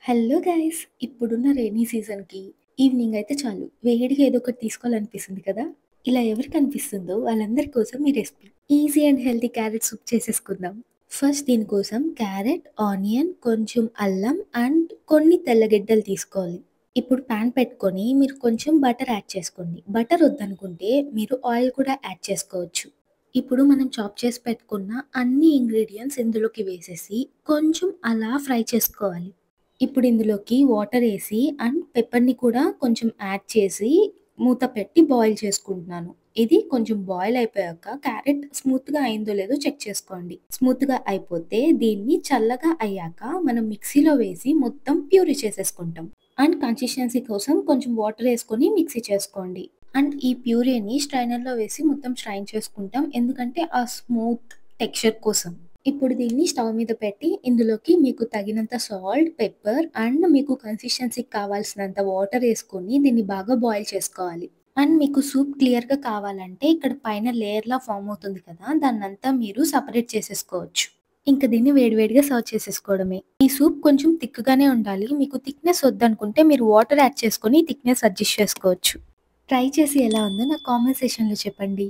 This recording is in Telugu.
Hello guys! ఇప్పుడున్న రెయినీ సీజన్‌కి ఈవినింగ్ అయితే చాలు వేడిగా ఏదో ఒకటి తీసుకోవాలనిపిస్తుంది కదా! ఇలా ఎవరికి అనిపిస్తుందో వాళ్ళందరి కోసం ఈ recipe. Easy and healthy carrot soup చేసేసుకుందాం. ఫస్ట్ దీనికోసం క్యారెట్, ఆనియన్, కొంచెం అల్లం అండ్ కొన్ని తెల్లగడ్డలు తీసుకోవాలి. ఇప్పుడు పాన్ పెట్టుకొని మీరు కొంచెం బటర్ యాడ్ చేసుకోండి. బటర్ వద్దనుకుంటే మీరు ఆయిల్ కూడా యాడ్ చేసుకోవచ్చు. ఇప్పుడు మనం చాప్ చేసి పెట్టుకున్న అన్ని ఇంగ్రీడియెంట్స్ ఇందులోకి వేసేసి కొంచెం అలా ఫ్రై చేసుకోవాలి. ఇప్పుడు ఇందులోకి వాటరేసి అండ్ పెప్పర్‌ని కూడా కొంచెం యాడ్ చేసి మూత పెట్టి బాయిల్ చేసుకుంటున్నాను. ఇది కొంచెం బాయిల్ అయిపోయాక క్యారెట్ స్మూత్‌గా అయిందో లేదో చెక్ చేసుకోండి. స్మూత్‌గా అయిపోతే దీన్ని చల్లగా అయ్యాక మనం మిక్సీలో వేసి మొత్తం ప్యూరీ చేసేసుకుంటాం. అండ్ కన్సిస్టెన్సీ కోసం కొంచెం వాటరేసుకొని మిక్సీ చేసుకోండి. అండ్ ఈ ప్యూరీని స్ట్రైనర్‌లో వేసి మొత్తం స్ట్రైన్ చేసుకుంటాం. ఎందుకంటే ఆ స్మూత్ టెక్స్చర్ కోసం. ఇప్పుడు దీన్ని స్టవ్ మీద పెట్టి ఇందులోకి మీకు తగినంత సాల్ట్, పెప్పర్ అండ్ మీకు కన్సిస్టెన్సీకి కావాల్సినంత వాటర్ ఏసుకొని దీన్ని బాగా బాయిల్ చేసుకోవాలి. అండ్ మీకు సూప్ క్లియర్‌గా కావాలంటే ఇక్కడ పైన లేయర్‌లా ఫార్మ్ అవుతుంది కదా! దాన్నంతా మీరు సెపరేట్ చేసేసుకోవచ్చు. ఇంక దీన్ని వేడివేడిగా సర్వ్ చేసేసుకోవడమే. ఈ సూప్ కొంచెం థిక్‌గానే ఉండాలి. మీకు థిక్‌నెస్ వద్దనుకుంటే మీరు వాటర్ యాడ్ చేసుకొని థిక్‌నెస్ అడ్జస్ట్ చేసుకోవచ్చు. ట్రై చేసి ఎలా ఉందో నాకు కామెంట్ సెక్షన్‌లో చెప్పండి.